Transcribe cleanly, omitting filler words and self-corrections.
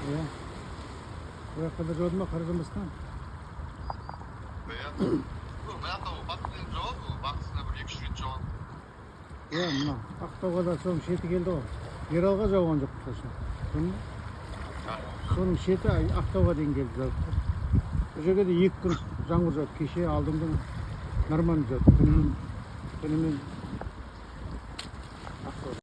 Iya. Bu yoqqa da jodi ма Qarag'ammasdan? Mına da baktığın жауап, бақсына бір 2-3 рет жауап. Iya, mына Ақтауға да соның шеті келді ғой. Ералға жауған жоқ сосын. Соның шеті Ақтауға дейін келді жауып. Бұл жерге де 2 күн жаңбыр жауды. Кеше алдың күні нормально жауды. Түнімен